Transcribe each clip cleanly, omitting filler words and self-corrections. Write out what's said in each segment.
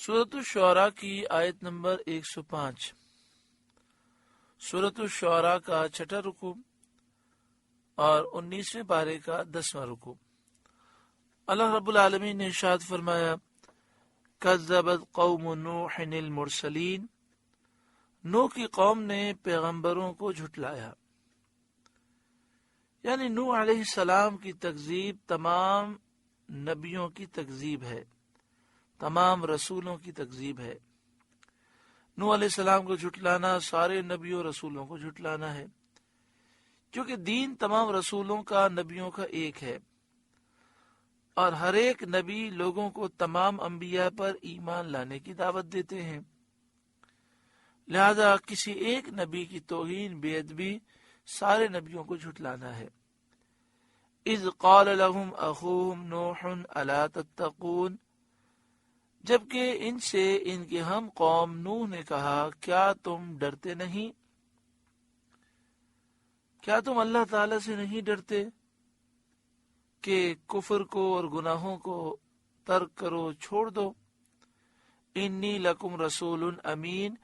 سورۃ الشعراء کی آیت نمبر 105۔ سورۃ الشعراء کا چھٹا رکوع اور 19ویں پارے کا 10واں رکوع۔ اللہ رب العالمین نے ارشاد فرمایا، کذبت قوم نوح المرسلین، نوح کی قوم نے پیغمبروں کو جھٹلایا۔ یعنی نوح علیہ السلام کی تکذیب تمام نبیوں کی تکذیب ہے، تمام رسولوں کی تکذیب ہے۔ نوح علیہ السلام کو جھٹلانا سارے نبیوں رسولوں کو جھٹلانا ہے، کیونکہ دین تمام رسولوں کا نبیوں کا ایک ہے، اور ہر ایک نبی لوگوں کو تمام انبیاء پر ایمان لانے کی دعوت دیتے ہیں، لہذا کسی ایک نبی کی توہین بے ادبی سارے نبیوں کو جھٹلانا ہے۔ اذ قال لهم اخوهم نوح الا تتقون، جبکہ ان سے ان کے ہم قوم نوح نے کہا، کیا تم ڈرتے نہیں؟ کیا تم اللہ تعالی سے نہیں ڈرتے کہ کفر کو اور گناہوں کو ترک کرو، چھوڑ دو۔ انی لکم رسول امین،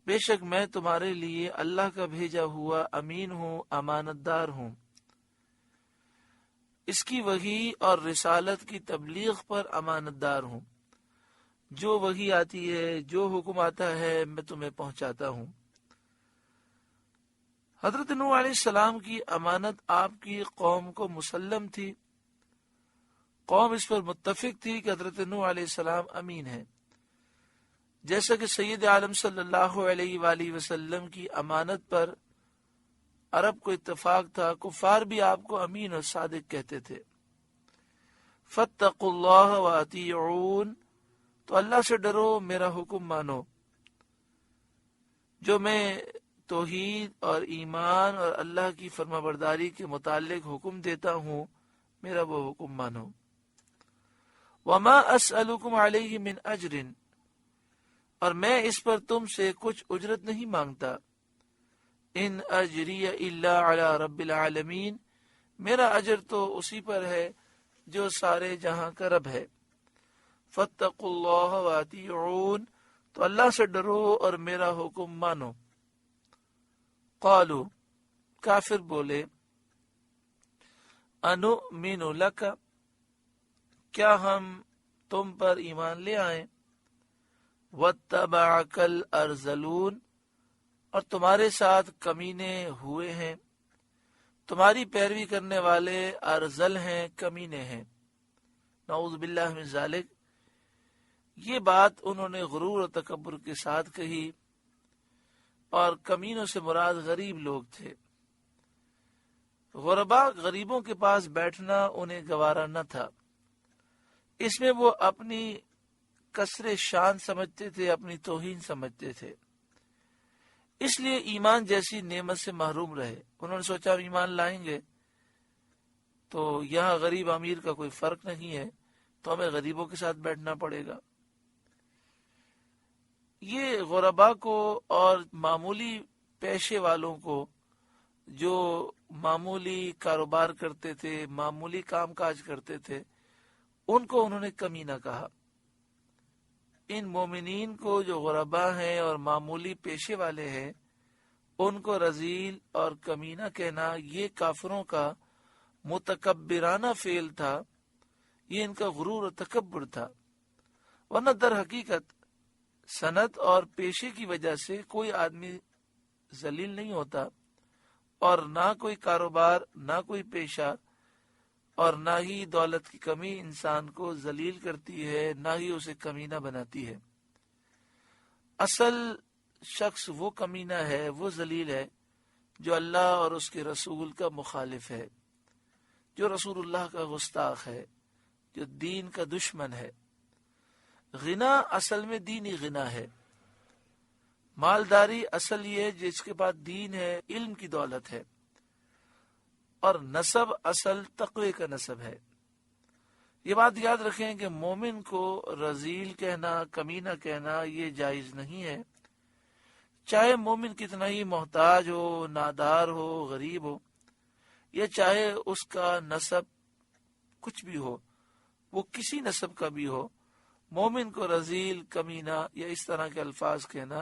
بے شک میں تمہارے لیے اللہ کا بھیجا ہوا امین ہوں، امانت دار ہوں۔ اس کی وحی اور رسالت کی تبلیغ پر امانت دار ہوں، جو وحی آتی ہے، جو حکم آتا ہے، میں تمہیں پہنچاتا ہوں۔ حضرت نوح علیہ السلام کی امانت آپ کی قوم کو مسلم تھی، قوم اس پر متفق تھی کہ حضرت نوح علیہ السلام امین ہے، جیسا کہ سید عالم صلی اللہ علیہ وآلہ وسلم کی امانت پر عرب کو اتفاق تھا، کفار بھی آپ کو امین اور صادق کہتے تھے۔ فاتقوا اللہ واطیعون، تو اللہ سے ڈرو، میرا حکم مانو۔ جو میں توحید اور ایمان اور اللہ کی فرما برداری کے متعلق حکم دیتا ہوں، میرا وہ حکم مانو۔ وما اسألکم علیہ من اجر، اور میں اس پر تم سے کچھ اجرت نہیں مانگتا۔ ان اجری الا علی رب العالمین، میرا اجر تو اسی پر ہے جو سارے جہاں کا رب ہے۔ فاتقوا اللہ واطیعون، تو اللہ سے ڈرو اور میرا حکم مانو۔ قالوا، کافر بولے، انؤمن لک، کیا ہم تم پر ایمان لے آئیں، واتبعک الارذلون، اور تمہارے ساتھ کمینے ہوئے ہیں، تمہاری پیروی کرنے والے ارذل ہیں، کمینے ہیں۔ نعوذ باللہ من ذالک، یہ بات انہوں نے غرور و تکبر کے ساتھ کہی، اور کمینوں سے مراد غریب لوگ تھے۔ غربا، غریبوں کے پاس بیٹھنا انہیں گوارا نہ تھا، اس میں وہ اپنی کسر شان سمجھتے تھے، اپنی توہین سمجھتے تھے، اس لیے ایمان جیسی نعمت سے محروم رہے۔ انہوں نے سوچا ایمان لائیں گے تو یہاں غریب امیر کا کوئی فرق نہیں ہے، تو ہمیں غریبوں کے ساتھ بیٹھنا پڑے گا۔ یہ غربا کو اور معمولی پیشے والوں کو جو معمولی کاروبار کرتے تھے، معمولی کام کاج کرتے تھے، ان کو انہوں نے کمینہ کہا۔ ان مومنین کو جو غربا ہیں اور معمولی پیشے والے ہیں، ان کو رذیل اور کمینہ کہنا یہ کافروں کا متکبرانہ فعل تھا، یہ ان کا غرور و تکبر تھا۔ ورنہ در حقیقت صنعت اور پیشے کی وجہ سے کوئی آدمی ذلیل نہیں ہوتا، اور نہ کوئی کاروبار، نہ کوئی پیشہ، اور نہ ہی دولت کی کمی انسان کو ذلیل کرتی ہے، نہ ہی اسے کمینہ بناتی ہے۔ اصل شخص وہ کمینہ ہے، وہ ذلیل ہے جو اللہ اور اس کے رسول کا مخالف ہے، جو رسول اللہ کا گستاخ ہے، جو دین کا دشمن ہے۔ غنا اصل میں دینی غنا ہے، مالداری اصل یہ جس کے پاس دین ہے، علم کی دولت ہے، اور نسب اصل تقوی کا نسب ہے۔ یہ بات یاد رکھیں کہ مومن کو رذیل کہنا، کمینہ کہنا یہ جائز نہیں ہے، چاہے مومن کتنا ہی محتاج ہو، نادار ہو، غریب ہو، یا چاہے اس کا نسب کچھ بھی ہو، وہ کسی نسب کا بھی ہو، مومن کو رذیل، کمینہ یا اس طرح کے الفاظ کہنا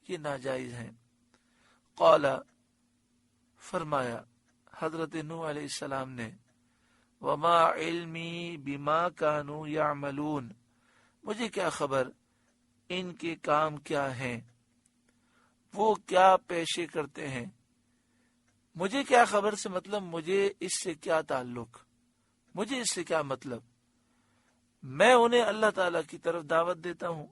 یہ ناجائز ہیں۔ قال، فرمایا حضرت نوح علیہ السلام نے، وما علمی بما کانوا یعملون، مجھے کیا خبر ان کے کام کیا ہیں، وہ کیا پیشے کرتے ہیں۔ مجھے کیا خبر سے مطلب مجھے اس سے کیا تعلق، مجھے اس سے کیا مطلب، میں انہیں اللہ تعالی کی طرف دعوت دیتا ہوں۔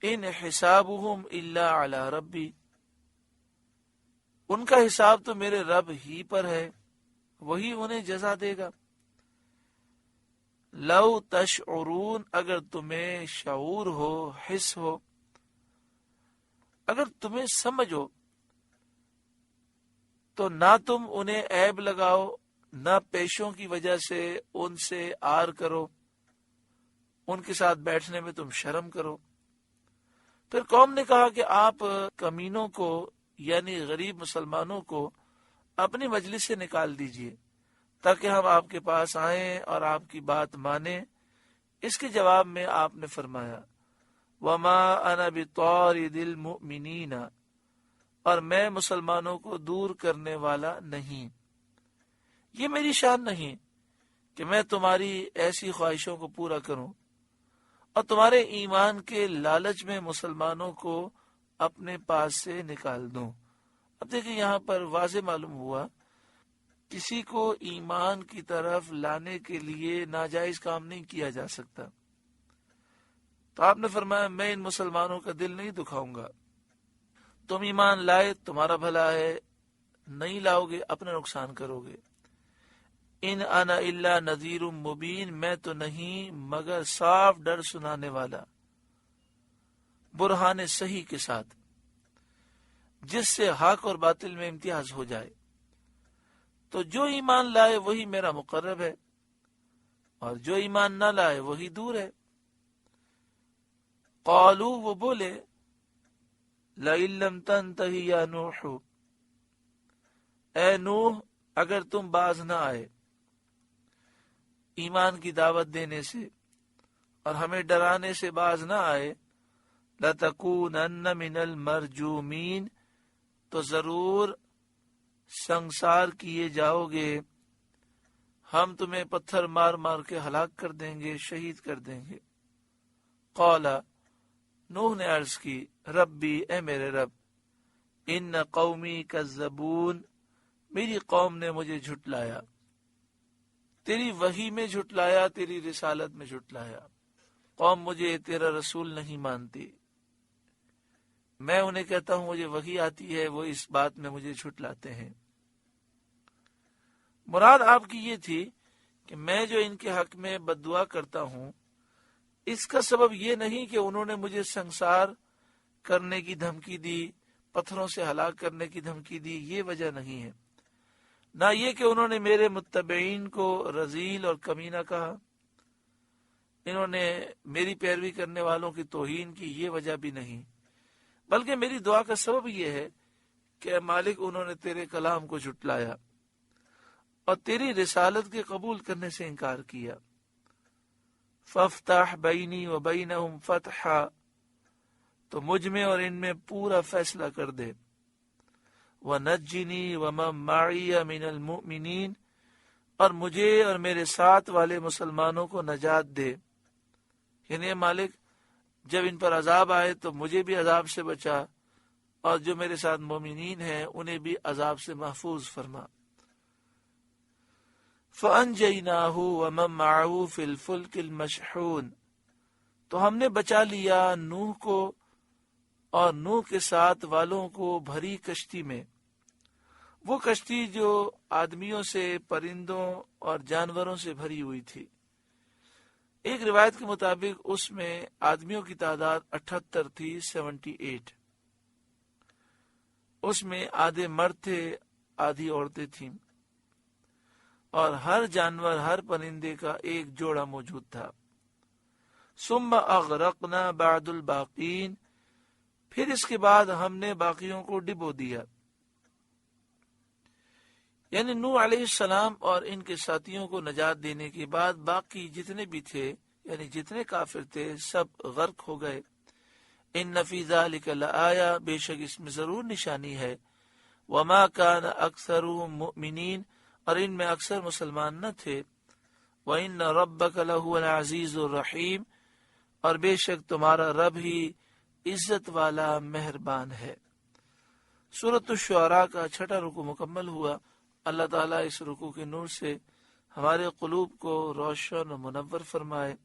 ان حسابهم الا علی ربی، ان کا حساب تو میرے رب ہی پر ہے، وہی انہیں جزا دے گا۔ لو تشعرون، اگر تمہیں شعور ہو، حس ہو، اگر تمہیں سمجھ ہو تو نہ تم انہیں عیب لگاؤ، نہ پیشوں کی وجہ سے ان سے آر کرو، ان کے ساتھ بیٹھنے میں تم شرم کرو۔ پھر قوم نے کہا کہ آپ کمینوں کو یعنی غریب مسلمانوں کو اپنی مجلس سے نکال دیجئے تاکہ ہم آپ کے پاس آئیں اور آپ کی بات مانیں۔ اس کے جواب میں آپ نے فرمایا، وما انا بطارد المؤمنین، اور میں مسلمانوں کو دور کرنے والا نہیں، یہ میری شان نہیں کہ میں تمہاری ایسی خواہشوں کو پورا کروں اور تمہارے ایمان کے لالچ میں مسلمانوں کو اپنے پاس سے نکال دوں۔ اب دیکھیں یہاں پر واضح معلوم ہوا کسی کو ایمان کی طرف لانے کے لیے ناجائز کام نہیں کیا جا سکتا۔ تو آپ نے فرمایا میں ان مسلمانوں کا دل نہیں دکھاؤں گا، تم ایمان لائے تمہارا بھلا ہے، نہیں لاؤ گے اپنا نقصان کرو گے۔ ان انا الا نذیر مبین، میں تو نہیں مگر صاف ڈر سنانے والا، برہان صحیح کے ساتھ، جس سے حق اور باطل میں امتیاز ہو جائے۔ تو جو ایمان لائے وہی میرا مقرب ہے، اور جو ایمان نہ لائے وہی دور ہے۔ قالو، وہ بولے، لئن لم تنتہی یا نوح، اے نوح اگر تم باز نہ آئے ایمان کی دعوت دینے سے اور ہمیں ڈرانے سے باز نہ آئے، لَتَكُونَنَّ مِنَ الْمَرْجُومِينَ، تو ضرور سنگسار کیے جاؤ گے، ہم تمہیں پتھر مار مار کے ہلاک کر دیں گے، شہید کر دیں گے۔ قال، نوح نے عرض کی، ربی، اے میرے رب، ان قومی کذبون، میری قوم نے مجھے جھٹلایا، تیری وحی میں جھٹلایا، تیری رسالت میں جھٹلایا۔ قوم مجھے تیرا رسول نہیں مانتی، میں انہیں کہتا ہوں مجھے وحی آتی ہے، وہ اس بات میں مجھے جھٹلاتے ہیں۔ مراد آپ کی یہ تھی کہ میں جو ان کے حق میں بد دعا کرتا ہوں، اس کا سبب یہ نہیں کہ انہوں نے مجھے سنسار کرنے کی دھمکی دی، پتھروں سے ہلاک کرنے کی دھمکی دی، یہ وجہ نہیں ہے، نہ یہ کہ انہوں نے میرے متبعین کو رذیل اور کمینہ کہا، انہوں نے میری پیروی کرنے والوں کی توہین کی، یہ وجہ بھی نہیں، بلکہ میری دعا کا سبب یہ ہے کہ اے مالک انہوں نے تیرے کلام کو جھٹلایا اور تیری رسالت کے قبول کرنے سے انکار کیا۔ فافتح بینی و بینہم فتحا، تو مجھ میں اور ان میں پورا فیصلہ کر دے۔ وَنَجِّنِي وَمَن مَّعِيَ مِنَ الْمُؤْمِنِينَ، اور مجھے اور میرے ساتھ والے مسلمانوں کو نجات دے، یعنی اے مالک جب ان پر عذاب آئے تو مجھے بھی عذاب سے بچا، اور جو میرے ساتھ مومنین ہیں انہیں بھی عذاب سے محفوظ فرما۔ فَأَنْجَيْنَاهُ وَمَن مَّعَهُ فِي الْفُلْكِ الْمَشْحُونِ، تو ہم نے بچا لیا نوح کو اور نوح کے ساتھ والوں کو بھری کشتی میں، وہ کشتی جو آدمیوں سے، پرندوں اور جانوروں سے بھری ہوئی تھی۔ ایک روایت کے مطابق اس میں آدمیوں کی تعداد 78 تھی، 78۔ اس میں آدھے مرد تھے، آدھی عورتیں تھیں، اور ہر جانور، ہر پرندے کا ایک جوڑا موجود تھا۔ ثم اغرقنا بعد الباقین، پھر اس کے بعد ہم نے باقیوں کو ڈبو دیا، یعنی نوح علیہ السلام اور ان کے ساتھیوں کو نجات دینے کے بعد باقی جتنے بھی تھے یعنی جتنے کافر تھے سب غرق ہو گئے. ان فی ذلک لآیہ، بے شک اس میں ضرور نشانی ہے. وما کان اکثرهم مؤمنین، اور ان میں اکثر مسلمان نہ تھے. وان ربک لہو العزیز الرحیم، اور بے شک تمہارا رب ہی عزت والا مہربان ہے. سورۃ الشعراء کا 6واں رکوع مکمل ہوا. اللہ تعالیٰ اس رکوع کے نور سے ہمارے قلوب کو روشن و منور فرمائے.